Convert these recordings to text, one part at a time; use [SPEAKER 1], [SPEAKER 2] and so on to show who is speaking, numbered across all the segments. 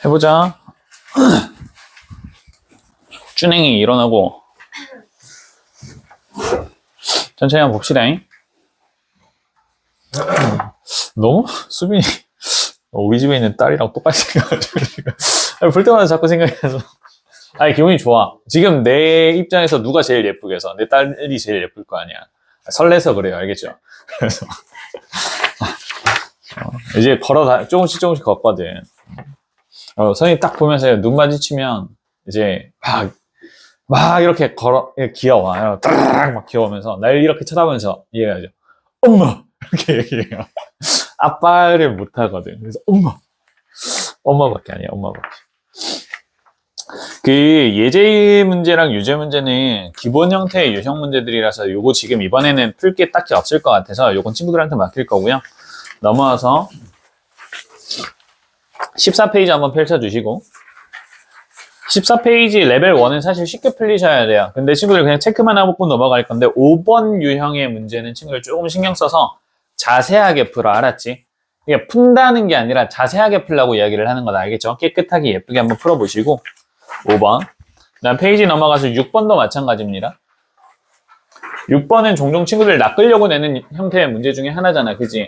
[SPEAKER 1] 해보자. 준행이 일어나고 천천히 한번 봅시다. 너무 수빈이 우리 집에 있는 딸이랑 똑같이 생각하고 볼 때마다 자꾸 생각이 나서 아니 기분이 좋아. 지금 내 입장에서 누가 제일 예쁘겠어? 내 딸이 제일 예쁠 거 아니야. 설레서 그래요. 알겠죠? 그래서 이제 조금씩 걷거든. 선생님 딱 보면서 눈 마주치면 이제 막 이렇게 귀여워. 따라락 막 귀여우면서 날 이렇게 쳐다보면서 얘기하죠. 엄마! 이렇게 얘기해요. 아빠를 못 하거든. 그래서 엄마밖에 아니야. 엄마밖에. 그 예제 문제랑 유제 문제는 기본 형태의 유형 문제들이라서 요거 지금 이번에는 풀 게 딱히 없을 것 같아서 요건 친구들한테 맡길 거고요. 넘어와서 14페이지 한번 펼쳐주시고 14페이지 레벨 1은 사실 쉽게 풀리셔야 돼요. 근데 친구들 그냥 체크만 하고 넘어갈 건데 5번 유형의 문제는 친구들 조금 신경 써서 자세하게 풀어. 알았지? 이게 푼다는 게 아니라 자세하게 풀라고 이야기를 하는 거다. 알겠죠? 깨끗하게 예쁘게 한번 풀어보시고 5번. 그다음 페이지 넘어가서 6번도 마찬가지입니다. 6번은 종종 친구들 낚으려고 내는 형태의 문제 중에 하나잖아. 그지?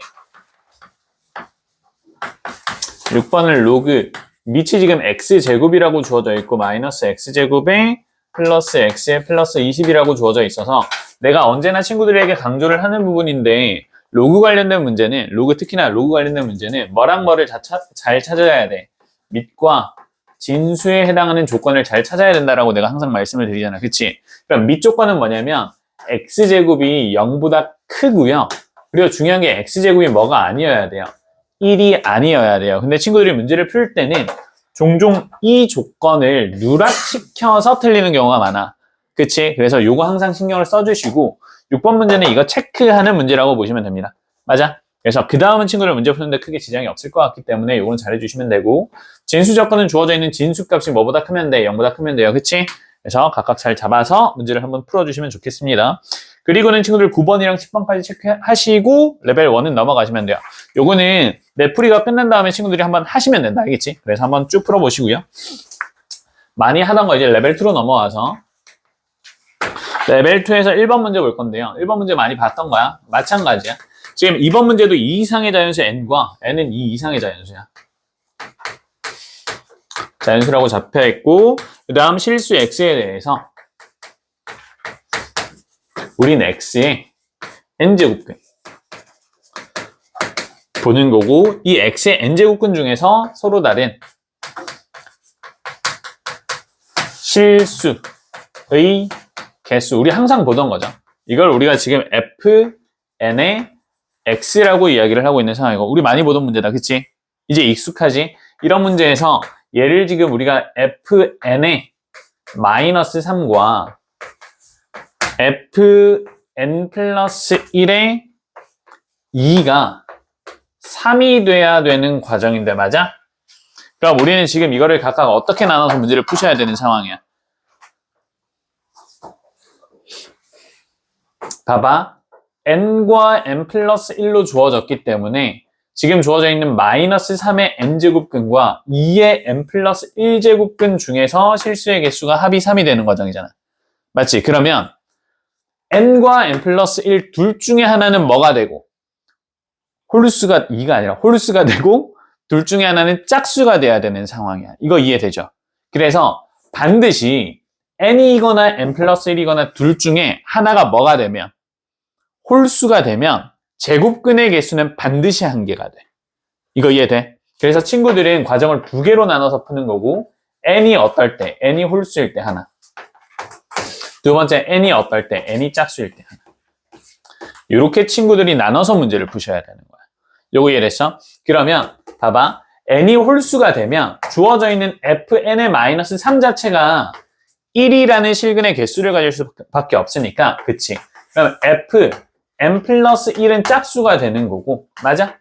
[SPEAKER 1] 6번을 로그 밑이 지금 x제곱이라고 주어져 있고 마이너스 x제곱에 플러스 x에 플러스 20이라고 주어져 있어서 내가 언제나 친구들에게 강조를 하는 부분인데 로그 관련된 문제는 특히나 로그 관련된 문제는 뭐랑 뭐를 잘 찾아야 돼. 밑과 진수에 해당하는 조건을 잘 찾아야 된다라고 내가 항상 말씀을 드리잖아. 그치? 그럼 밑 조건은 뭐냐면 x제곱이 0보다 크고요. 그리고 중요한 게 x제곱이 뭐가 아니어야 돼요. 1이 아니어야 돼요. 근데 친구들이 문제를 풀 때는 종종 이 조건을 누락시켜서 틀리는 경우가 많아. 그치? 그래서 요거 항상 신경을 써주시고 6번 문제는 이거 체크하는 문제라고 보시면 됩니다. 맞아? 그래서 그 다음은 친구들 문제 푸는데 크게 지장이 없을 것 같기 때문에 요거는 잘해주시면 되고 진수 조건은 주어져 있는 진수 값이 뭐보다 크면 돼? 0보다 크면 돼요. 그치? 그래서 각각 잘 잡아서 문제를 한번 풀어주시면 좋겠습니다. 그리고는 친구들 9번이랑 10번까지 체크하시고 레벨 1은 넘어가시면 돼요. 요거는 내 풀이가 끝난 다음에 친구들이 한번 하시면 된다. 알겠지? 그래서 한번 쭉 풀어보시고요. 많이 하던 거 이제 레벨 2로 넘어와서 레벨 2에서 1번 문제 볼 건데요. 1번 문제 많이 봤던 거야. 마찬가지야. 지금 2번 문제도 2 이상의 자연수 n과 n은 2 이상의 자연수야. 자연수라고 잡혀있고 그 다음 실수 x에 대해서 우린 x의 n제곱근 보는 거고 이 x의 n제곱근 중에서 서로 다른 실수의 개수 우리 항상 보던 거죠. 이걸 우리가 지금 fn의 x라고 이야기를 하고 있는 상황이고 우리 많이 보던 문제다. 그치? 이제 익숙하지? 이런 문제에서 얘를 지금 우리가 fn의 마이너스 3과 fn 플러스 1의 2가 3이 돼야 되는 과정인데 맞아? 그럼 우리는 지금 이거를 각각 어떻게 나눠서 문제를 푸셔야 되는 상황이야. 봐봐. n과 n 플러스 1로 주어졌기 때문에 지금 주어져 있는 마이너스 3의 n제곱근과 2의 n 플러스 1제곱근 중에서 실수의 개수가 합이 3이 되는 과정이잖아. 맞지? 그러면 n과 n 플러스 1 둘 중에 하나는 뭐가 되고 홀수가 2가 아니라 홀수가 되고 둘 중에 하나는 짝수가 돼야 되는 상황이야. 이거 이해되죠? 그래서 반드시 n이거나 n 플러스 1이거나 둘 중에 하나가 뭐가 되면 홀수가 되면 제곱근의 개수는 반드시 1개가 돼. 이거 이해돼? 그래서 친구들은 과정을 2개로 나눠서 푸는 거고 n이 어떨 때? n이 홀수일 때 하나. 두 번째 n이 어떨 때? n이 짝수일 때 하나. 이렇게 친구들이 나눠서 문제를 푸셔야 되는 거야. 요거 이해됐어? 그러면 봐봐. n이 홀수가 되면 주어져 있는 fn의 마이너스 3 자체가 1이라는 실근의 개수를 가질 수밖에 없으니까 그치? 그럼 fn 플러스 1은 짝수가 되는 거고 맞아?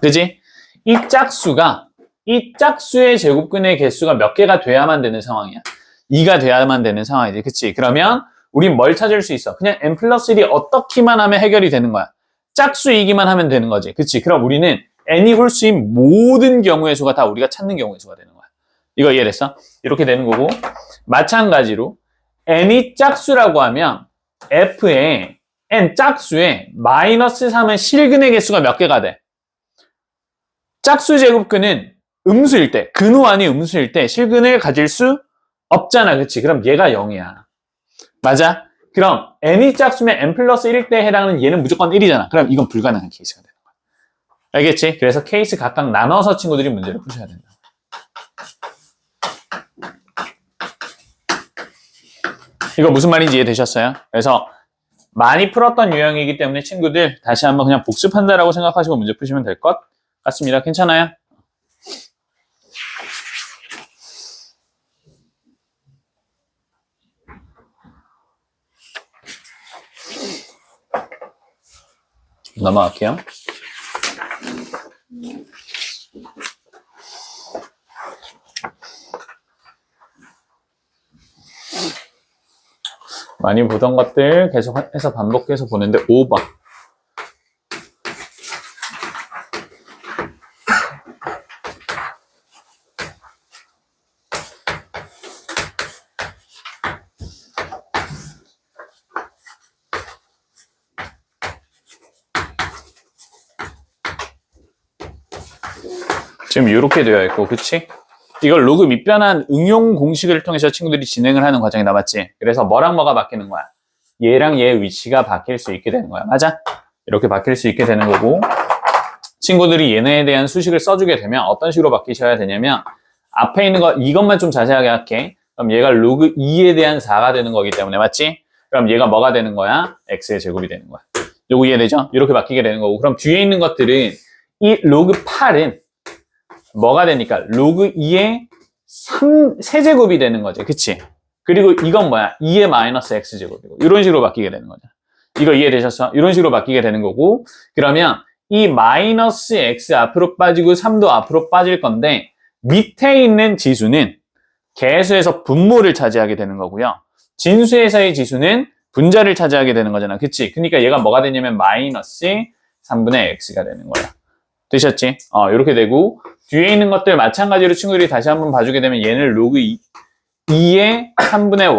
[SPEAKER 1] 그지? 이 짝수의 제곱근의 개수가 몇 개가 돼야만 되는 상황이야. 2가 돼야만 되는 상황이지. 그치? 그러면 우린 뭘 찾을 수 있어? 그냥 n 플러스 1이 어떻게만 하면 해결이 되는 거야. 짝수이기만 하면 되는 거지. 그치? 그럼 우리는 n이 홀수인 모든 경우의 수가 다 우리가 찾는 경우의 수가 되는 거야. 이거 이해됐어? 이렇게 되는 거고, 마찬가지로 n이 짝수라고 하면 f의 n 짝수에 마이너스 3은 실근의 개수가 몇 개가 돼? 짝수 제곱근은 음수일 때, 근호 아닌 음수일 때 실근을 가질 수 없잖아. 그치? 그럼 얘가 0이야. 맞아? 그럼 n이 짝수면 n 플러스 1일 때 해당하는 얘는 무조건 1이잖아. 그럼 이건 불가능한 케이스가 되는 거야. 알겠지? 그래서 케이스 각각 나눠서 친구들이 문제를 푸셔야 된다. 이거 무슨 말인지 이해되셨어요? 그래서 많이 풀었던 유형이기 때문에 친구들 다시 한번 그냥 복습한다라고 생각하시고 문제 푸시면 될 것 같습니다. 괜찮아요? 넘어갈게요. 많이 보던 것들 계속해서 반복해서 보는데 5번. 지금 이렇게 되어 있고, 그치? 이걸 로그 밑변환 응용 공식을 통해서 친구들이 진행을 하는 과정이 남았지. 그래서 뭐랑 뭐가 바뀌는 거야? 얘랑 얘의 위치가 바뀔 수 있게 되는 거야. 맞아? 이렇게 바뀔 수 있게 되는 거고, 친구들이 얘네에 대한 수식을 써주게 되면 어떤 식으로 바뀌셔야 되냐면, 앞에 있는 거 이것만 좀 자세하게 할게. 그럼 얘가 로그 2에 대한 4가 되는 거기 때문에, 맞지? 그럼 얘가 뭐가 되는 거야? x의 제곱이 되는 거야. 요거 이해되죠? 이렇게 바뀌게 되는 거고, 그럼 뒤에 있는 것들은 이 로그 8은 뭐가 되니까 로그 2의 3세제곱이 되는 거지. 그치? 그리고 이건 뭐야? 2의 마이너스 x제곱이고 이런 식으로 바뀌게 되는 거죠. 이거 이해되셨어? 이런 식으로 바뀌게 되는 거고, 그러면 이 마이너스 x 앞으로 빠지고 3도 앞으로 빠질 건데 밑에 있는 지수는 개수에서 분모를 차지하게 되는 거고요. 진수에서의 지수는 분자를 차지하게 되는 거잖아. 그치? 그러니까 얘가 뭐가 되냐면 마이너스 3분의 x가 되는 거야. 되셨지? 이렇게 되고, 뒤에 있는 것들 마찬가지로 친구들이 다시 한번 봐주게 되면 얘는 로그 2의 3분의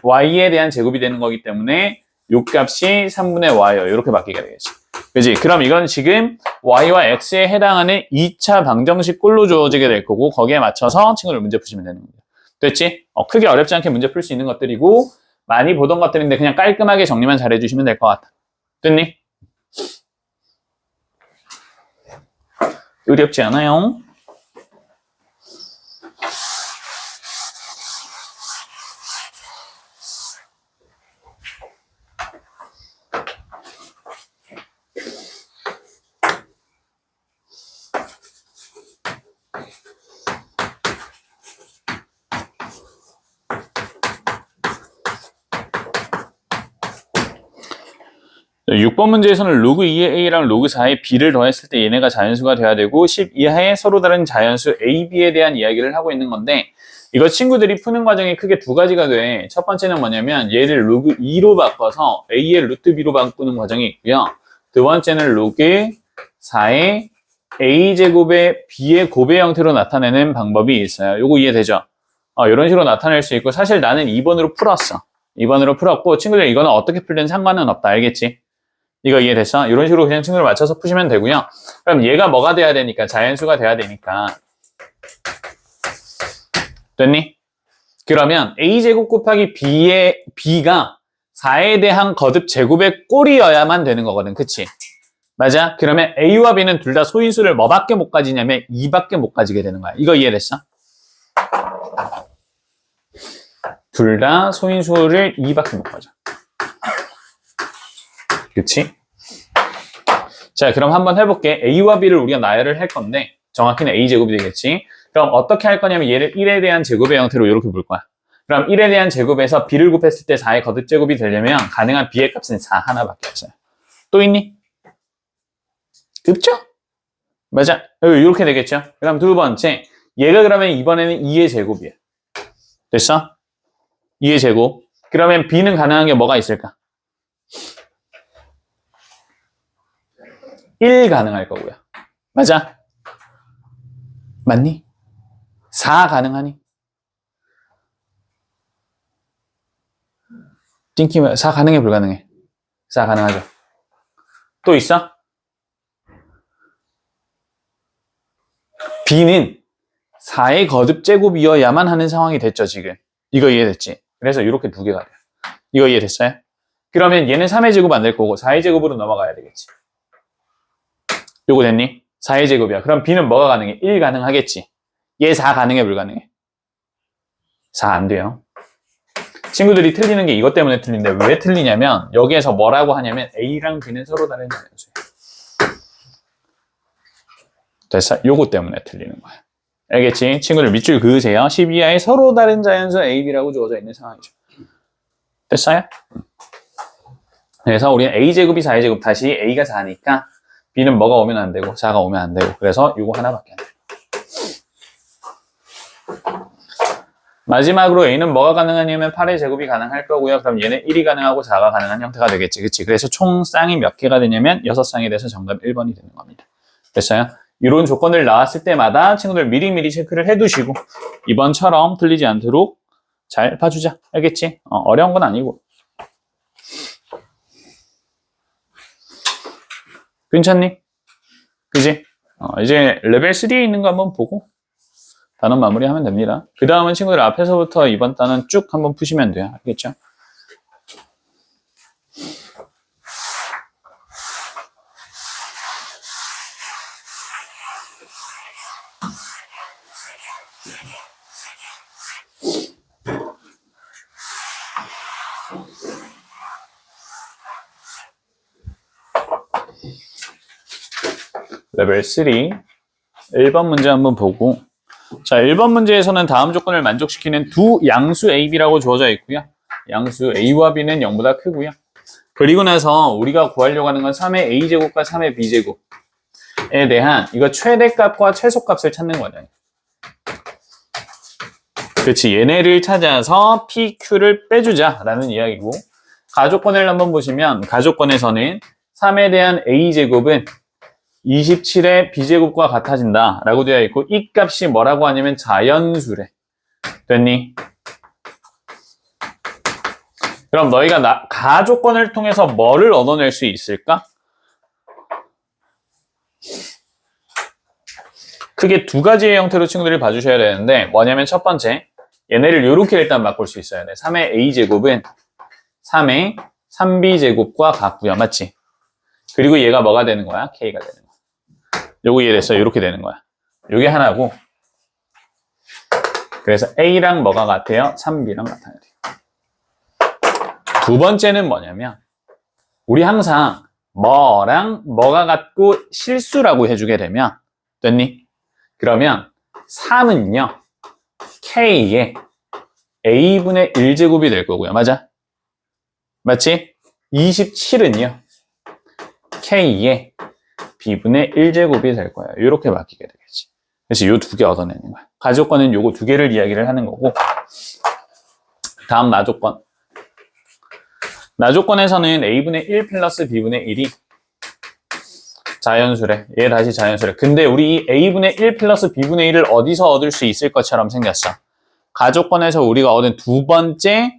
[SPEAKER 1] y에 대한 제곱이 되는 거기 때문에 요 값이 3분의 y요. 이렇게 바뀌게 되겠지. 그지? 그럼 이건 지금 y와 x에 해당하는 2차 방정식 꼴로 주어지게 될 거고, 거기에 맞춰서 친구들 문제 푸시면 되는 겁니다. 됐지? 크게 어렵지 않게 문제 풀 수 있는 것들이고, 많이 보던 것들인데 그냥 깔끔하게 정리만 잘 해주시면 될 것 같아. 됐니? 어렵지 않아요? 네, 6번 문제에서는 로그 2의 a랑 로그 4의 b를 더했을 때 얘네가 자연수가 돼야 되고 10 이하의 서로 다른 자연수 a, b에 대한 이야기를 하고 있는 건데, 이거 친구들이 푸는 과정이 크게 두 가지가 돼. 첫 번째는 뭐냐면 얘를 로그 2로 바꿔서 a의 루트 b로 바꾸는 과정이 있고요. 두 번째는 로그 4의 a제곱의 b의 곱의 형태로 나타내는 방법이 있어요. 요거 이해되죠? 이런 식으로 나타낼 수 있고, 사실 나는 2번으로 풀었어. 2번으로 풀었고, 친구들 이거는 어떻게 풀든 상관은 없다. 알겠지? 이거 이해됐어? 이런 식으로 그냥 친구를 맞춰서 푸시면 되고요. 그럼 얘가 뭐가 돼야 되니까? 자연수가 돼야 되니까. 됐니? 그러면 a제곱 곱하기 b가 4에 대한 거듭 제곱의 꼴이어야만 되는 거거든. 그치? 맞아? 그러면 a와 b는 둘 다 소인수를 뭐밖에 못 가지냐면 2밖에 못 가지게 되는 거야. 이거 이해됐어? 둘 다 소인수를 2밖에 못 가져. 그치? 자, 그럼 한번 해볼게. a와 b를 우리가 나열을 할 건데, 정확히는 a제곱이 되겠지? 그럼 어떻게 할 거냐면 얘를 1에 대한 제곱의 형태로 이렇게 볼 거야. 그럼 1에 대한 제곱에서 b를 곱했을 때 4의 거듭 제곱이 되려면 가능한 b의 값은 4 하나밖에 없어요. 또 있니? 없죠? 맞아. 이렇게 되겠죠? 그럼 두 번째, 얘가 그러면 이번에는 2의 제곱이야. 됐어? 2의 제곱. 그러면 b는 가능한 게 뭐가 있을까? 1 가능할 거고요. 맞아? 맞니? 4 가능하니? 띵킹 4 가능해 불가능해? 4 가능하죠. 또 있어? B는 4의 거듭 제곱이어야만 하는 상황이 됐죠, 지금. 이거 이해됐지? 그래서 이렇게 두 개가 돼요. 이거 이해됐어요? 그러면 얘는 3의 제곱 안 될 거고 4의 제곱으로 넘어가야 되겠지. 요거 됐니? 4의 제곱이야. 그럼 B는 뭐가 가능해? 1 가능하겠지. 얘 4 가능해 불가능해? 4 안 돼요. 친구들이 틀리는 게 이것 때문에 틀린데 왜 틀리냐면 여기에서 뭐라고 하냐면 A랑 B는 서로 다른 자연수예요. 됐어? 요거 때문에 틀리는 거야. 알겠지? 친구들 밑줄 그으세요. 12하에 서로 다른 자연수 A, B라고 주어져 있는 상황이죠. 됐어요? 그래서 우리는 A제곱이 4의 제곱 다시 A가 4니까 B는 뭐가 오면 안 되고 4가 오면 안 되고 그래서 요거 하나밖에 안 돼요. 마지막으로 A는 뭐가 가능하냐면 8의 제곱이 가능할 거고요. 그럼 얘는 1이 가능하고 4가 가능한 형태가 되겠지. 그치? 그래서 총 쌍이 몇 개가 되냐면 6쌍이 돼서 정답 1번이 되는 겁니다. 됐어요? 이런 조건을 나왔을 때마다 친구들 미리미리 체크를 해두시고 이번처럼 틀리지 않도록 잘 봐주자. 알겠지? 어려운 건 아니고. 괜찮니? 그지? 이제 레벨 3에 있는 거 한번 보고 단원 마무리하면 됩니다. 그 다음은 친구들 앞에서부터 이번 단원 쭉 한번 푸시면 돼요. 알겠죠? 레벨 3 1번 문제 한번 보고 자 1번 문제에서는 다음 조건을 만족시키는 두 양수 A, B라고 주어져 있고요. 양수 A와 B는 0보다 크고요. 그리고 나서 우리가 구하려고 하는 건 3의 A제곱과 3의 B제곱에 대한 이거 최대값과 최소값을 찾는 거죠. 그렇지. 얘네를 찾아서 PQ를 빼주자라는 이야기고 가조건을 한번 보시면 가조건에서는 3에 대한 A제곱은 27의 B제곱과 같아진다 라고 되어 있고 이 값이 뭐라고 하냐면 자연수래. 됐니? 그럼 너희가 가조건을 통해서 뭐를 얻어낼 수 있을까? 크게 두 가지의 형태로 친구들이 봐주셔야 되는데 뭐냐면 첫 번째 얘네를 이렇게 일단 바꿀 수 있어야 돼. 3의 A제곱은 3의 3B제곱과 같고요. 맞지? 그리고 얘가 뭐가 되는 거야? K가 되는 거야. 요거 이해됐어요? 이렇게 되는 거야. 요게 하나고 그래서 A랑 뭐가 같아요? 3B랑 같아야 돼요. 두 번째는 뭐냐면 우리 항상 뭐랑 뭐가 같고 실수라고 해주게 되면 됐니? 그러면 3은요 K의 A분의 1제곱이 될 거고요. 맞아? 맞지? 27은요 K의 B분의 1제곱이 될 거예요. 이렇게 바뀌게 되겠지. 그래서 이 두 개 얻어내는 거야. 가조건은 요거 두 개를 이야기를 하는 거고 다음 나조건. 나조건에서는 A분의 1 플러스 B분의 1이 자연수래. 얘 다시 자연수래. 근데 우리 이 A분의 1 플러스 B분의 1을 어디서 얻을 수 있을 것처럼 생겼어. 가조건에서 우리가 얻은 두 번째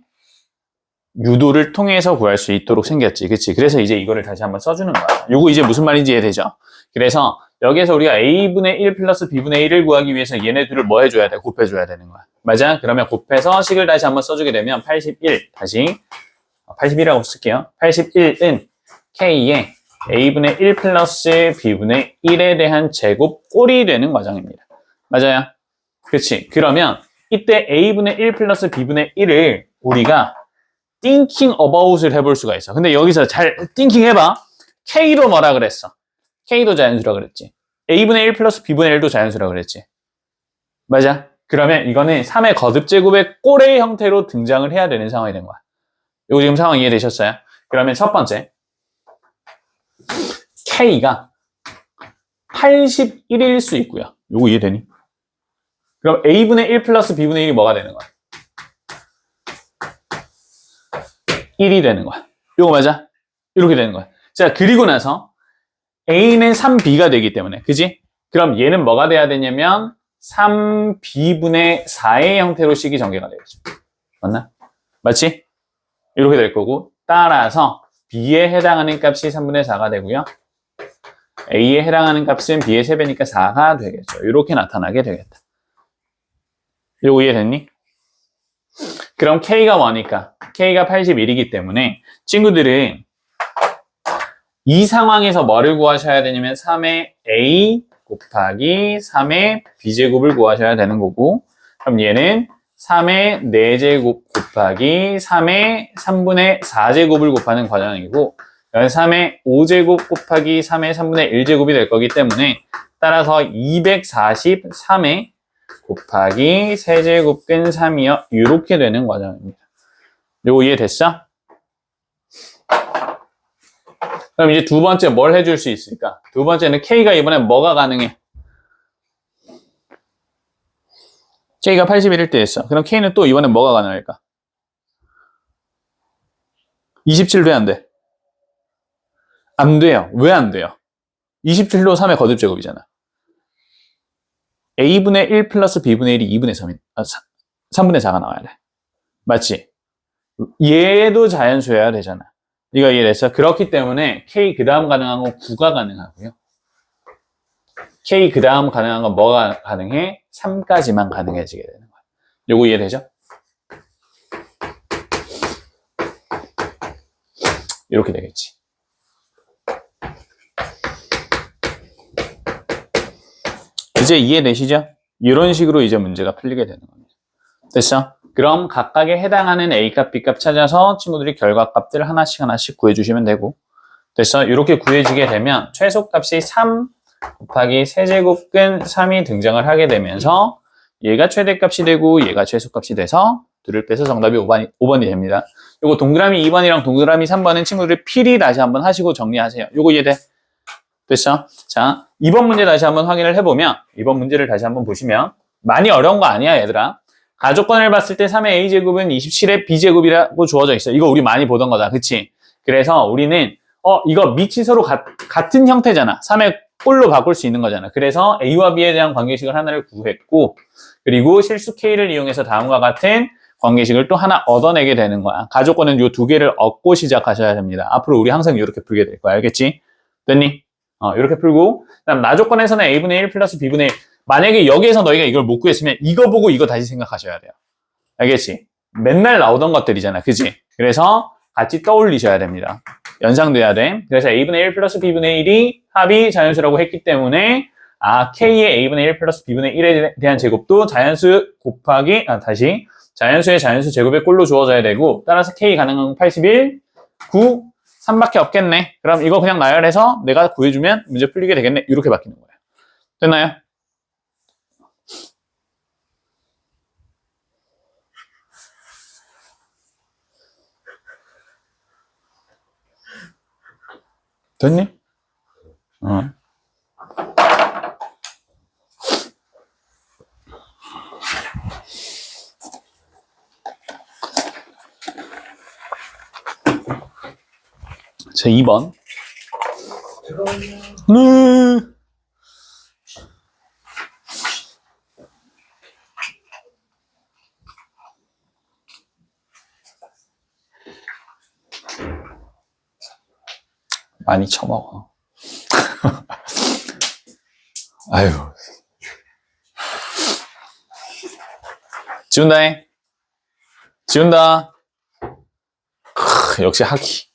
[SPEAKER 1] 유도를 통해서 구할 수 있도록 생겼지. 그치? 그래서 이제 이거를 다시 한번 써주는 거야. 요거 이제 무슨 말인지 이해되죠? 그래서 여기에서 우리가 A분의 1 플러스 B분의 1을 구하기 위해서 얘네 둘을 뭐 해줘야 돼? 곱해줘야 되는 거야. 맞아? 그러면 곱해서 식을 다시 한번 써주게 되면 81, 다시 81이라고 쓸게요. 81은 K의 A분의 1 플러스 B분의 1에 대한 제곱 꼴이 되는 과정입니다. 맞아요? 그치? 그러면 이때 A분의 1 플러스 B분의 1을 우리가 thinking about을 해볼 수가 있어. 근데 여기서 잘 thinking 해봐. K도 뭐라 그랬어? K도 자연수라 그랬지. A분의 1 플러스 B분의 1도 자연수라 그랬지. 맞아? 그러면 이거는 3의 거듭제곱의 꼴의 형태로 등장을 해야 되는 상황이 된 거야. 이거 지금 상황 이해되셨어요? 그러면 첫 번째 K가 81일 수 있고요. 이거 이해되니? 그럼 A분의 1 플러스 B분의 1이 뭐가 되는 거야? 1이 되는 거야. 이거 맞아? 이렇게 되는 거야. 자, 그리고 나서 A는 3B가 되기 때문에, 그지? 그럼 얘는 뭐가 돼야 되냐면 3b분의 4의 형태로 식이 전개가 되겠죠. 맞나? 맞지? 이렇게 될 거고 따라서 b에 해당하는 값이 3분의 4가 되고요. a에 해당하는 값은 b의 3배니까 4가 되겠죠. 이렇게 나타나게 되겠다. 이거 이해됐니? 그럼 k가 뭐니까? k가 81이기 때문에 친구들은 이 상황에서 뭐를 구하셔야 되냐면 3의 a 곱하기 3의 b제곱을 구하셔야 되는 거고 그럼 얘는 3의 4제곱 곱하기 3의 3분의 4제곱을 곱하는 과정이고 3의 5제곱 곱하기 3의 3분의 1제곱이 될 거기 때문에 따라서 243의 곱하기 세제곱근 3이요. 이렇게 되는 과정입니다. 요거 이해됐어? 그럼 이제 두 번째 뭘 해줄 수 있을까? 두 번째는 K가 이번엔 뭐가 가능해? K가 81일 때 했어. 그럼 K는 또 이번엔 뭐가 가능할까? 27도 안 돼. 안 돼요. 왜 안 돼요? 27도 3의 거듭제곱이잖아. A분의 1 플러스 B분의 1이 2분의 3분의 4가 나와야 돼. 맞지? 얘도 자연수여야 되잖아. 이거 이해됐어? 그렇기 때문에 K 그 다음 가능한 건 9가 가능하고요. K 그 다음 가능한 건 뭐가 가능해? 3까지만 가능해지게 되는 거야. 요거 이해되죠? 이렇게 되겠지. 이제 이해되시죠? 이런 식으로 이제 문제가 풀리게 되는 겁니다. 됐어? 그럼 각각에 해당하는 A값, B값 찾아서 친구들이 결과값들 하나씩 구해주시면 되고 됐어? 이렇게 구해지게 되면 최소값이 3 곱하기 세제곱근 3이 등장을 하게 되면서 얘가 최대값이 되고 얘가 최소값이 돼서 둘을 빼서 정답이 5번이 됩니다. 요거 동그라미 2번이랑 동그라미 3번은 친구들이 필히 다시 한번 하시고 정리하세요. 요거 이해돼? 됐어? 자, 2번 문제 다시 한번 확인을 해보면 2번 문제를 다시 한번 보시면 많이 어려운 거 아니야 얘들아. 가족관을 봤을 때 3의 a제곱은 27의 b제곱이라고 주어져 있어. 이거 우리 많이 보던 거다. 그치? 그래서 우리는 이거 밑이 서로 같은 형태잖아. 3의 꼴로 바꿀 수 있는 거잖아. 그래서 a와 b에 대한 관계식을 하나를 구했고 그리고 실수 k를 이용해서 다음과 같은 관계식을 또 하나 얻어내게 되는 거야. 가족관은 이 두 개를 얻고 시작하셔야 됩니다. 앞으로 우리 항상 이렇게 풀게 될 거야. 알겠지? 됐니? 이렇게 풀고 그다음 나조건에서는 a분의 1 플러스 b분의 1 만약에 여기에서 너희가 이걸 못 구했으면 이거 보고 이거 다시 생각하셔야 돼요. 알겠지? 맨날 나오던 것들이잖아. 그지? 그래서 같이 떠올리셔야 됩니다. 연상돼야 돼. 그래서 a분의 1 플러스 b분의 1이 합이 자연수라고 했기 때문에 k의 a분의 1 플러스 b분의 1에 대한 제곱도 자연수 곱하기 자연수의 자연수 제곱의 꼴로 주어져야 되고 따라서 k 가능한 81, 9, 3밖에 없겠네. 그럼 이거 그냥 나열해서 내가 구해주면 문제 풀리게 되겠네. 이렇게 바뀌는 거예요. 됐나요? 됐니? 자, 2번. 네. 많이 처먹어. 아유. 지운다 해. 지운다. 역시 하기.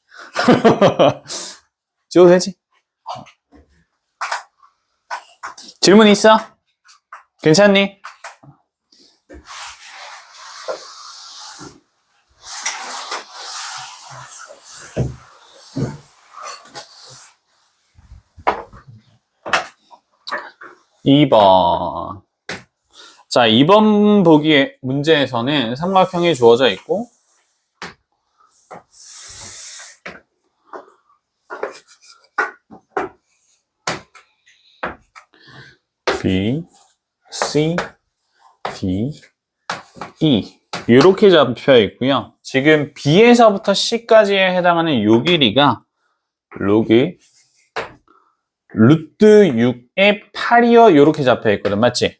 [SPEAKER 1] 지워도 되지? 질문 있어? 괜찮니? (2번) 자, 2번 보기에 문제에서는 삼각형이 주어져 있고 B, C, D, E 이렇게 잡혀 있고요. 지금 B에서부터 C까지에 해당하는 요 길이가 로그 루트 6에 8이요 요렇게 잡혀있거든. 맞지?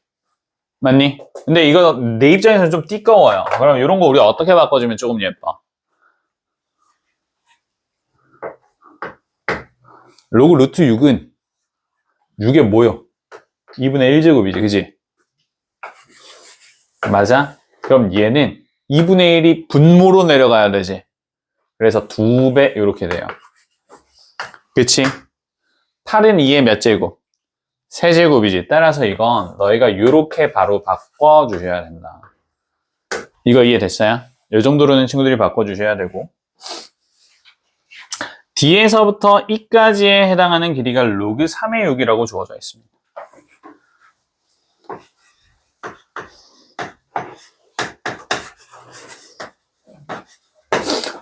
[SPEAKER 1] 맞니? 근데 이거 내 입장에서는 좀 띠꺼워요. 그럼 이런 거 우리가 어떻게 바꿔주면 조금 예뻐? 로그 루트 6은 6에 뭐요? 2분의 1제곱이지, 그지? 맞아? 그럼 얘는 2분의 1이 분모로 내려가야 되지. 그래서 2배 이렇게 돼요. 그치? 8은 2의 몇 제곱? 3제곱이지. 따라서 이건 너희가 이렇게 바로 바꿔주셔야 된다. 이거 이해됐어요? 이 정도로는 친구들이 바꿔주셔야 되고 D에서부터 E까지에 해당하는 길이가 로그 3의 6이라고 주어져 있습니다.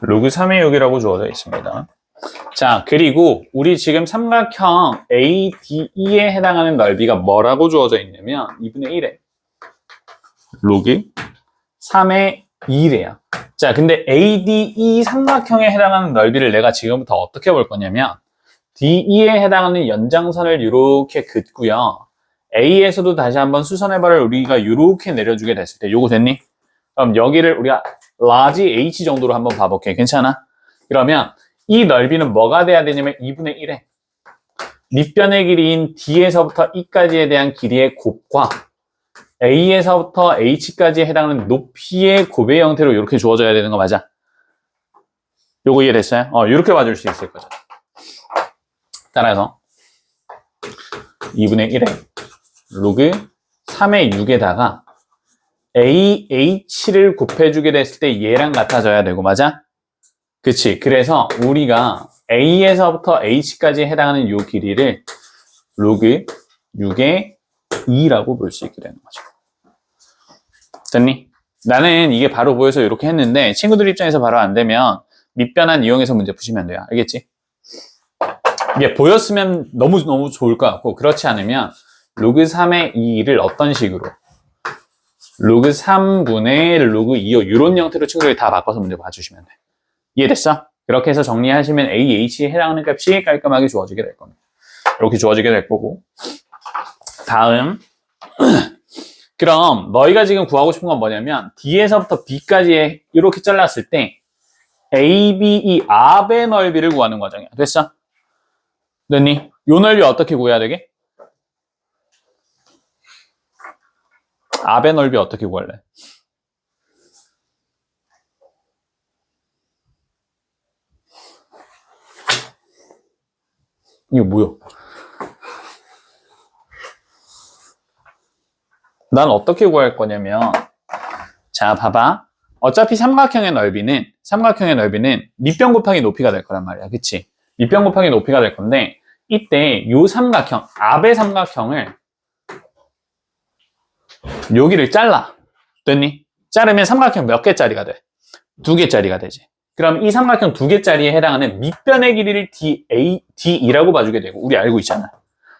[SPEAKER 1] 로그 3의 6이라고 주어져 있습니다. 자, 그리고 우리 지금 삼각형 ADE에 해당하는 넓이가 뭐라고 주어져 있냐면 2분의 1에 로그 3의 2래요. 자, 근데 ADE 삼각형에 해당하는 넓이를 내가 지금부터 어떻게 볼 거냐면 DE에 해당하는 연장선을 이렇게 긋고요. A에서도 다시 한번 수선해발을 우리가 이렇게 내려주게 됐을 때 요거 됐니? 그럼 여기를 우리가 라지 H 정도로 한번 봐볼게. 괜찮아? 그러면 이 넓이는 뭐가 돼야 되냐면 2분의 1에 밑변의 길이인 D에서부터 E까지에 대한 길이의 곱과 A에서부터 H까지에 해당하는 높이의 곱의 형태로 이렇게 주어져야 되는 거 맞아? 요거 이해됐어요? 이렇게 봐줄 수 있을 거죠. 따라서 2분의 1에 로그 3의 6에다가 AH를 곱해주게 됐을 때 얘랑 같아져야 되고 맞아? 그치? 그래서 우리가 A에서부터 H까지 해당하는 이 길이를 로그 6의 2라고 볼 수 있게 되는 거죠. 됐니? 나는 이게 바로 보여서 이렇게 했는데 친구들 입장에서 바로 안 되면 밑변환 이용해서 문제 푸시면 돼요. 알겠지? 이게 보였으면 너무너무 좋을 것 같고 그렇지 않으면 로그 3의 2를 어떤 식으로 로그 3분의 로그 2요 이런 형태로 친구들이 다 바꿔서 문제 봐주시면 돼. 이해됐어? 그렇게 해서 정리하시면 AH에 해당하는 값이 깔끔하게 주어지게 될 겁니다. 이렇게 주어지게 될 거고 다음 그럼 너희가 지금 구하고 싶은 건 뭐냐면 D에서부터 B까지 이렇게 잘랐을 때 ABE 앞의 넓이를 구하는 과정이야. 됐어? 됐니? 요 넓이 어떻게 구해야 되게? 앞의 넓이 어떻게 구할래? 이거 뭐야? 난 어떻게 구할 거냐면 자 봐봐 어차피 삼각형의 넓이는 밑변 곱하기 높이가 될 거란 말이야. 그치? 밑변 곱하기 높이가 될 건데 이때 요 삼각형 앞의 삼각형을 여기를 잘라. 됐니? 자르면 삼각형 몇 개짜리가 돼? 2개짜리가 되지. 그럼 이 삼각형 2개짜리에 해당하는 밑변의 길이를 DE라고 봐주게 되고 우리 알고 있잖아.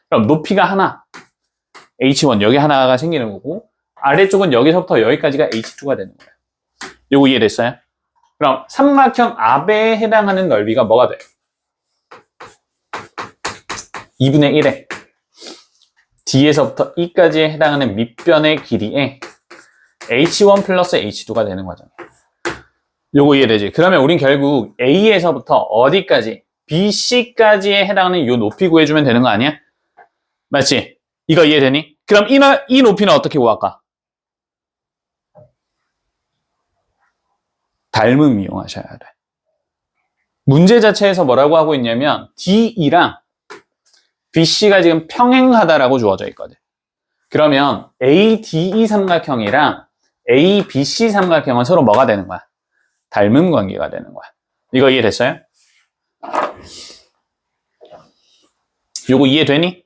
[SPEAKER 1] 그럼 높이가 하나 H1 여기 하나가 생기는 거고 아래쪽은 여기서부터 여기까지가 H2가 되는 거예요. 요거 이해됐어요? 그럼 삼각형 앞에 해당하는 넓이가 뭐가 돼? 2분의 1에 D에서부터 E까지에 해당하는 밑변의 길이에 H1 플러스 H2가 되는 거잖아요. 요거 이해되지? 그러면 우린 결국 A에서부터 어디까지? BC까지에 해당하는 요 높이 구해주면 되는 거 아니야? 맞지? 이거 이해되니? 그럼 이 높이는 어떻게 구할까? 닮음 이용하셔야 돼. 문제 자체에서 뭐라고 하고 있냐면 DE랑 BC가 지금 평행하다라고 주어져 있거든. 그러면 ADE 삼각형이랑 ABC 삼각형은 서로 뭐가 되는 거야? 닮음 관계가 되는 거야. 이거 이해됐어요? 요거 이해되니?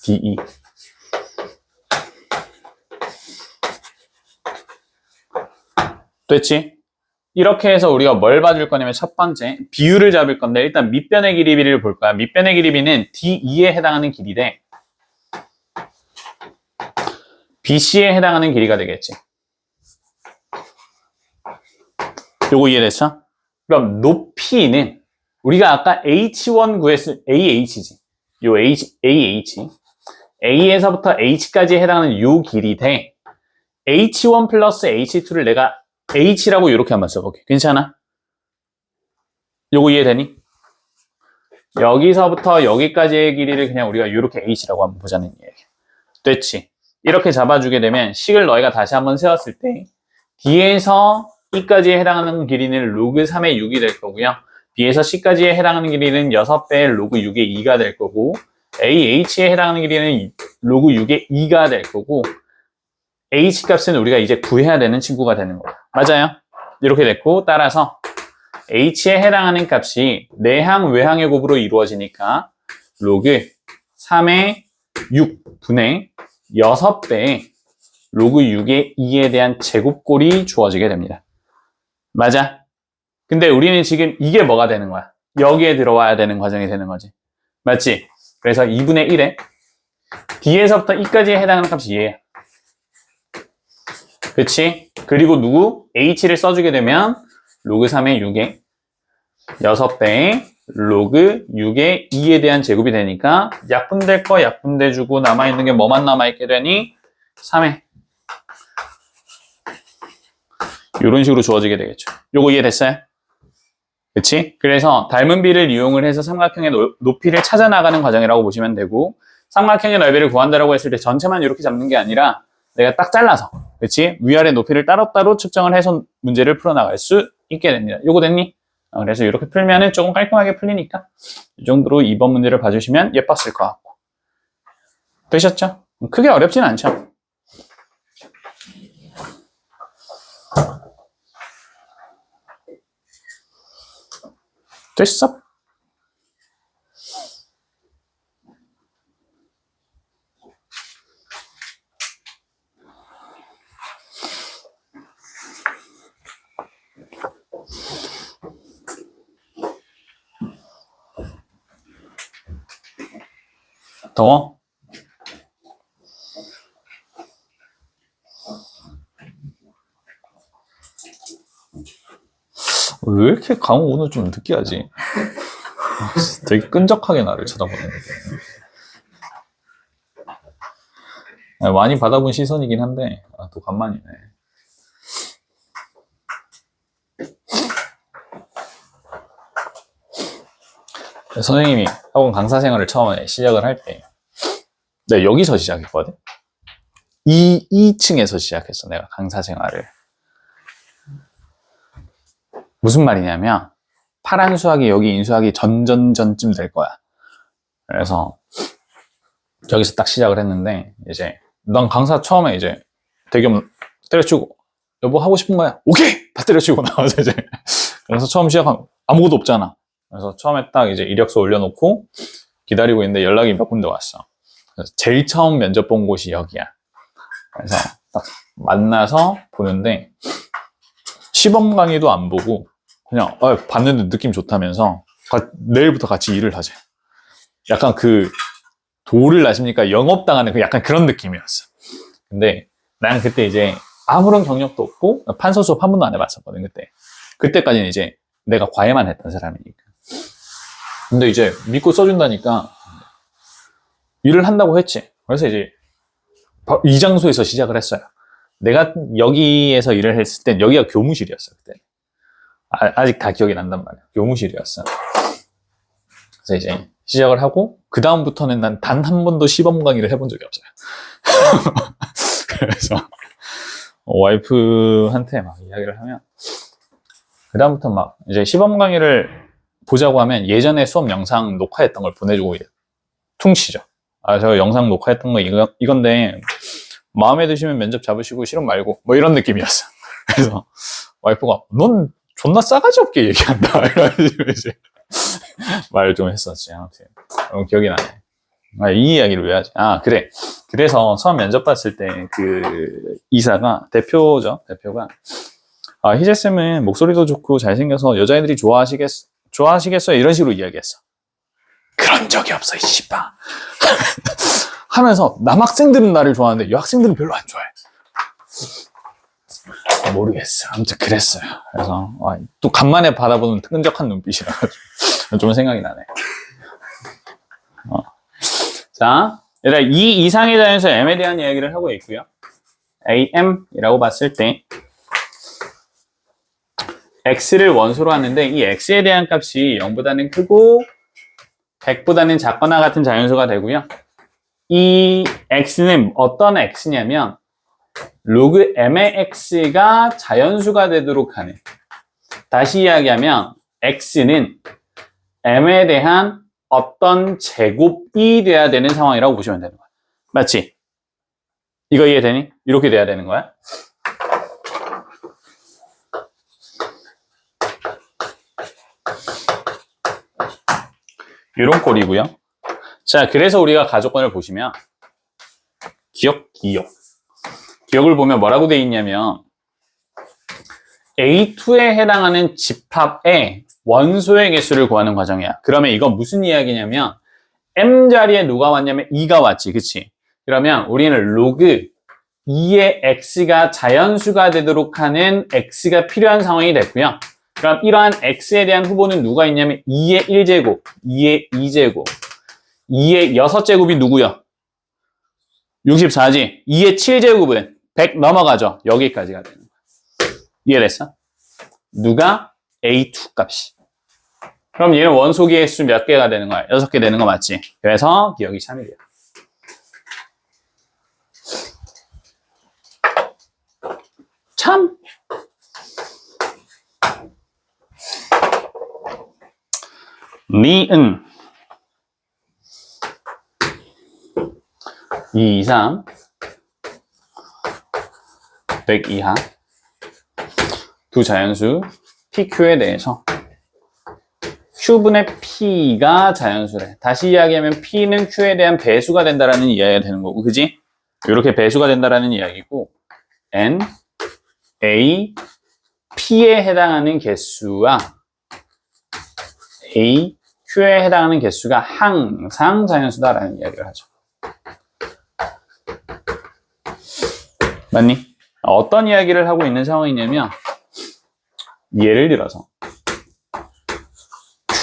[SPEAKER 1] DE 됐지? 이렇게 해서 우리가 뭘 봐줄 거냐면 첫 번째 비율을 잡을 건데 일단 밑변의 길이를 볼 거야. 밑변의 길이는 DE에 해당하는 길이래. BC에 해당하는 길이가 되겠지. 요거 이해됐어? 그럼 높이는 우리가 아까 H1 구했을 AH지. 요 AH. A에서부터 H까지 해당하는 요 길이 돼. H1 플러스 H2를 내가 H라고 이렇게 한번 써볼게. 괜찮아? 요거 이해되니? 여기서부터 여기까지의 길이를 그냥 우리가 이렇게 H라고 한번 보자는 얘기야. 됐지? 이렇게 잡아주게 되면 식을 너희가 다시 한번 세웠을 때 D에서 E까지에 해당하는 길이는 로그 3의 6이 될 거고요. B에서 C까지에 해당하는 길이는 6배의 로그 6의 2가 될 거고 AH에 해당하는 길이는 로그 6의 2가 될 거고 H 값은 우리가 이제 구해야 되는 친구가 되는 거야. 맞아요? 이렇게 됐고 따라서 H에 해당하는 값이 내항, 외항의 곱으로 이루어지니까 로그 3의 6분의 6배의 로그 6의 2에 대한 제곱꼴이 주어지게 됩니다. 맞아? 근데 우리는 지금 이게 뭐가 되는 거야? 여기에 들어와야 되는 과정이 되는 거지. 맞지? 그래서 2분의 1에 D에서부터 E까지에 해당하는 값이 얘야. 그치? 그리고 누구? H를 써주게 되면 로그 3의 6에 6배의 로그 6의 2에 대한 제곱이 되니까 약분될 거 약분돼주고 남아있는 게 뭐만 남아있게 되니? 3회. 이런 식으로 주어지게 되겠죠. 요거 이해됐어요? 그치? 그래서 닮은 비를 이용을 해서 삼각형의 높이를 찾아 나가는 과정이라고 보시면 되고 삼각형의 넓이를 구한다라고 했을 때 전체만 이렇게 잡는 게 아니라 내가 딱 잘라서 그치? 위아래 높이를 따로따로 측정을 해서 문제를 풀어나갈 수 있게 됩니다. 요거 됐니? 그래서 이렇게 풀면은 조금 깔끔하게 풀리니까 이 정도로 2번 문제를 봐주시면 예뻤을 것 같고 되셨죠? 크게 어렵진 않죠? 됐어? 더워? 왜 이렇게 강우 오늘 좀 느끼하지? 되게 끈적하게 나를 쳐다보는데. 많이 받아본 시선이긴 한데, 또 간만이네. 선생님이 학원 강사 생활을 처음에 시작을 할 때, 내가 여기서 시작했거든? 2층에서 시작했어, 내가 강사 생활을. 무슨 말이냐면, 파란 수학이 여기 인수학이 전쯤 될 거야. 그래서, 여기서 딱 시작을 했는데, 이제, 난 강사 처음에 이제, 대겸 때려치우고, 여보 하고 싶은 거야? 오케이! 다 때려치우고 나와서 이제. 그래서 처음 시작하면 아무것도 없잖아. 그래서 처음에 딱 이제 이력서 올려놓고 기다리고 있는데 연락이 몇 군데 왔어. 그래서 제일 처음 면접 본 곳이 여기야. 그래서 딱 만나서 보는데 시범 강의도 안 보고 그냥 봤는데 느낌 좋다면서 내일부터 같이 일을 하자. 약간 그 도를 나십니까? 영업당하는 그 약간 그런 느낌이었어. 근데 난 그때 이제 아무런 경력도 없고 판서 수업 한 번도 안 해봤었거든 그때. 그때까지는 이제 내가 과외만 했던 사람이니까. 근데 이제 믿고 써준다니까 일을 한다고 했지. 그래서 이제 이 장소에서 시작을 했어요. 내가 여기에서 일을 했을 땐 여기가 교무실이었어 그때. 아직 다 기억이 난단 말이야. 교무실이었어. 그래서 이제 시작을 하고 그 다음부터는 난 단 한 번도 시범 강의를 해본 적이 없어요. 그래서 와이프한테 막 이야기를 하면 그 다음부터 막 이제 시범 강의를 보자고 하면 예전에 수업 영상 녹화했던 걸 보내주고 퉁치죠. 저 영상 녹화했던 거 이건데 마음에 드시면 면접 잡으시고 싫으면 말고 뭐 이런 느낌이었어. 그래서 와이프가 넌 존나 싸가지 없게 얘기한다 이런 식으로 이제 말을 좀 했었지. 아무튼 기억이 나네. 이 이야기를 왜 하지? 그래. 그래서 처음 면접 봤을 때 그 이사가 대표가 희재쌤은 목소리도 좋고 잘생겨서 여자애들이 좋아하시겠어요? 이런 식으로 이야기했어. 그런 적이 없어, 이 씨발. 하면서 남학생들은 나를 좋아하는데 여학생들은 별로 안 좋아해. 모르겠어. 아무튼 그랬어요. 그래서 또 간만에 받아보는 끈적한 눈빛이라가지고 좀 생각이 나네. 자, 얘들아, 이 이상의 자연수 m에 대한 이야기를 하고 있고요. am이라고 봤을 때 x를 원소로 하는데 이 x에 대한 값이 0보다는 크고 100보다는 작거나 같은 자연수가 되고요. 이 x는 어떤 x냐면 로그 m의 x가 자연수가 되도록 하는, 다시 이야기하면 x는 m에 대한 어떤 제곱이 돼야 되는 상황이라고 보시면 되는 거야. 맞지? 이거 이해되니? 이렇게 돼야 되는 거야. 이런 꼴이고요. 자, 그래서 우리가 가조건을 보시면 기억을 보면 뭐라고 돼 있냐면 A2에 해당하는 집합의 원소의 개수를 구하는 과정이야. 그러면 이건 무슨 이야기냐면 m 자리에 누가 왔냐면 2가 왔지, 그치? 그러면 우리는 로그 2의 x가 자연수가 되도록 하는 x가 필요한 상황이 됐고요. 그럼 이러한 x에 대한 후보는 누가 있냐면 2의 1제곱, 2의 2제곱, 2의 6제곱이 누구야? 64지. 2의 7제곱은 100 넘어가죠. 여기까지가 되는 거야. 이해됐어? 누가? A2 값이. 그럼 얘는 원소 개수 몇 개가 되는 거야? 6개 되는 거 맞지? 그래서 기억이 3이래요. 참! 니은 2 이상 100 이하 두 자연수 PQ에 대해서 Q분의 P가 자연수래. 다시 이야기하면 P는 Q에 대한 배수가 된다라는 이야기가 되는 거고, 그지? 이렇게 배수가 된다라는 이야기고, N, A, P에 해당하는 개수와 A, Q에 해당하는 개수가 항상 자연수다라는 이야기를 하죠. 맞니? 어떤 이야기를 하고 있는 상황이냐면 예를 들어서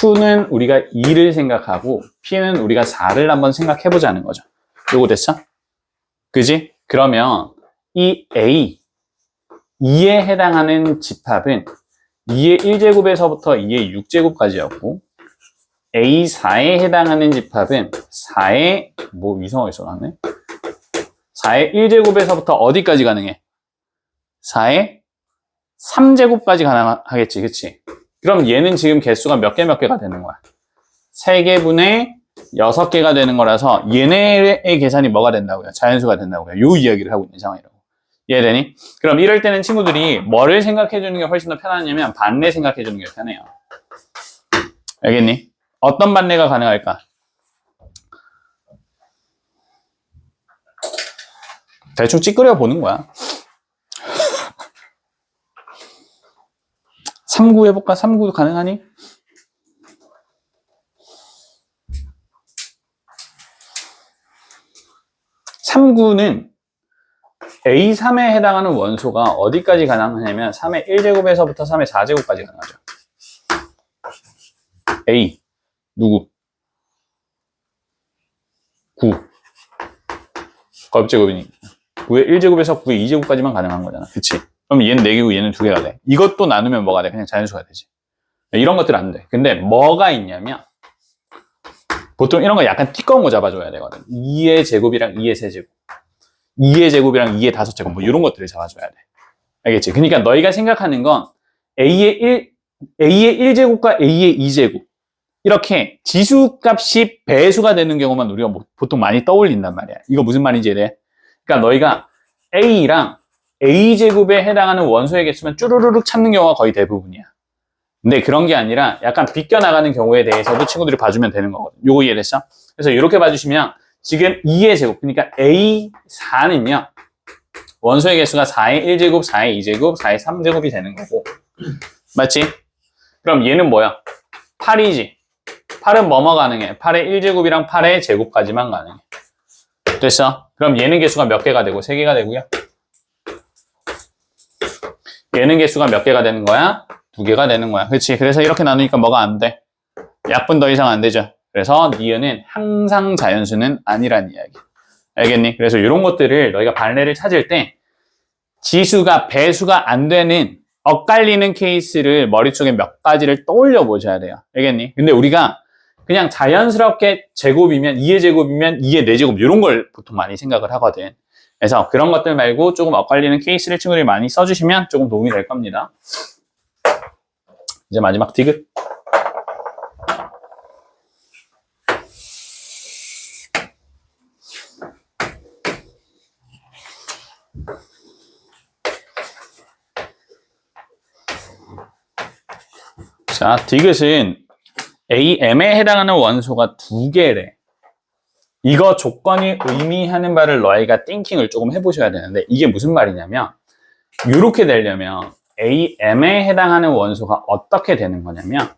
[SPEAKER 1] Q는 우리가 2를 생각하고 P는 우리가 4를 한번 생각해보자는 거죠. 요거 됐어? 그지? 그러면 이 A, 2에 해당하는 집합은 2의 1제곱에서부터 2의 6제곱까지였고 A4에 해당하는 집합은 4의 뭐 이상하게 써놨네? 4의 1제곱에서부터 어디까지 가능해? 4의 3제곱까지 가능하겠지, 그치? 그럼 얘는 지금 개수가 몇 개가 되는 거야? 3개분의 6개가 되는 거라서 얘네의 계산이 뭐가 된다고요? 자연수가 된다고요. 요 이야기를 하고 있는 상황이라고. 이해되니? 그럼 이럴 때는 친구들이 뭐를 생각해 주는 게 훨씬 더 편하냐면 반례 생각해 주는 게 편해요. 알겠니? 어떤 반례가 가능할까? 대충 찌끄려 보는 거야. 3구 해볼까? 3구 가능하니? (3구는) A3에 해당하는 원소가 어디까지 가능하냐면 3의 1제곱에서부터 3의 4제곱까지 가능하죠. A 누구? 9 곱제곱이니 9의 1제곱에서 9의 2제곱까지만 가능한 거잖아. 그치? 그럼 얘는 4개고 얘는 2개가 돼. 이것도 나누면 뭐가 돼? 그냥 자연수가 되지. 이런 것들 안 돼. 근데 뭐가 있냐면 보통 이런 거 약간 띠꺼운 거 잡아줘야 되거든. 2의 제곱이랑 2의 세제곱, 2의 제곱이랑 2의 5제곱 뭐 이런 것들을 잡아줘야 돼. 알겠지? 그러니까 너희가 생각하는 건 A의 1제곱과 A의 2제곱 이렇게 지수값이 배수가 되는 경우만 우리가 보통 많이 떠올린단 말이야. 이거 무슨 말인지 이해? 그러니까 너희가 A랑 A제곱에 해당하는 원소의 개수만 쭈루루룩 찾는 경우가 거의 대부분이야. 근데 그런 게 아니라 약간 비껴나가는 경우에 대해서도 친구들이 봐주면 되는 거거든. 요거 이해됐어? 그래서 이렇게 봐주시면 지금 2의 제곱, 그러니까 A4는요. 원소의 개수가 4의 1제곱, 4의 2제곱, 4의 3제곱이 되는 거고. 맞지? 그럼 얘는 뭐야? 8이지. 8은 뭐뭐 가능해? 8의 1제곱이랑 8의 제곱까지만 가능해. 됐어? 그럼 얘는 개수가 몇 개가 되고? 3개가 되고요. 얘는 개수가 몇 개가 되는 거야? 2개가 되는 거야. 그렇지? 그래서 이렇게 나누니까 뭐가 안 돼? 약분 더 이상 안 되죠. 그래서 니은은 항상 자연수는 아니란 이야기. 알겠니? 그래서 이런 것들을 너희가 반례를 찾을 때 지수가 배수가 안 되는 엇갈리는 케이스를 머릿속에 몇 가지를 떠올려 보셔야 돼요. 알겠니? 근데 우리가 그냥 자연스럽게 제곱이면 2의 제곱이면 2의 4제곱 이런 걸 보통 많이 생각을 하거든. 그래서 그런 것들 말고 조금 엇갈리는 케이스를 친구들이 많이 써주시면 조금 도움이 될 겁니다. 이제 마지막 디귿. 자, 디귿은 AM에 해당하는 원소가 2개래. 이거 조건이 의미하는 바를 너희가 띵킹을 조금 해보셔야 되는데 이게 무슨 말이냐면 이렇게 되려면 AM에 해당하는 원소가 어떻게 되는 거냐면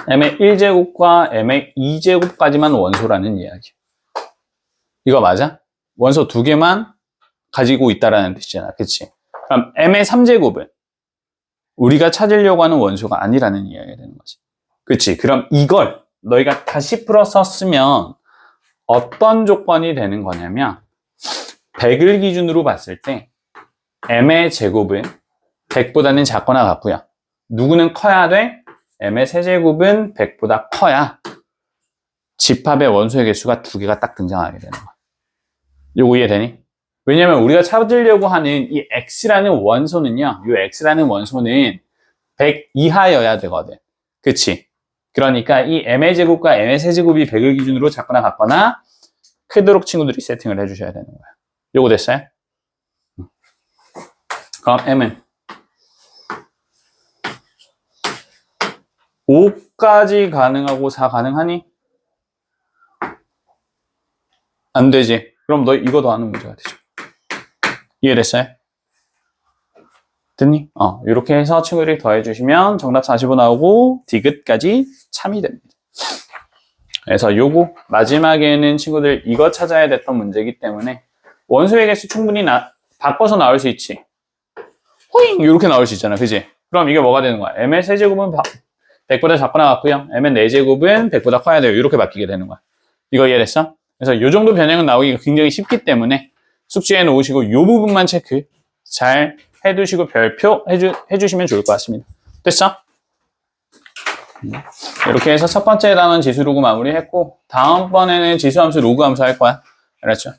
[SPEAKER 1] M의 1제곱과 M의 2제곱까지만 원소라는 이야기. 이거 맞아? 원소 2개만 가지고 있다라는 뜻이잖아. 그치? 그럼 M의 3제곱은 우리가 찾으려고 하는 원소가 아니라는 이야기가 되는 거지. 그치? 그럼 이걸 너희가 다시 풀어 썼으면 어떤 조건이 되는 거냐면 100을 기준으로 봤을 때 M의 제곱은 100보다는 작거나 같고요. 누구는 커야 돼? M의 세제곱은 100보다 커야 집합의 원소의 개수가 2개가 딱 등장하게 되는 거야. 요거 이해되니? 왜냐면 우리가 찾으려고 하는 이 X라는 원소는요. 이 X라는 원소는 100 이하여야 되거든. 그치? 그러니까 이 M의 제곱과 M의 세제곱이 100을 기준으로 작거나 같거나 크도록 친구들이 세팅을 해주셔야 되는 거야. 요거 됐어요? 그럼 M은 5까지 가능하고 4 가능하니? 안 되지. 그럼 너 이거 더하는 문제가 되죠. 이해됐어요? 됐니? 이렇게 해서 친구들이 더해주시면 정답 45 나오고 디귿까지 참이 됩니다. 그래서 요거 마지막에는 친구들 이거 찾아야 됐던 문제이기 때문에 원소의 개수 충분히 바꿔서 나올 수 있지. 호잉! 이렇게 나올 수 있잖아. 그지? 그럼 이게 뭐가 되는 거야? M의 세제곱은 100보다 작거나 같고요. M의 4제곱은 100보다 커야 돼요. 이렇게 바뀌게 되는 거야. 이거 이해됐어? 그래서 이 정도 변형은 나오기가 굉장히 쉽기 때문에 숙지해 놓으시고 이 부분만 체크 잘 해두시고 별표 해주시면 좋을 것 같습니다. 됐어? 이렇게 해서 첫 번째 단원 지수 로그 마무리했고 다음번에는 지수함수 로그 함수 할 거야. 알았죠?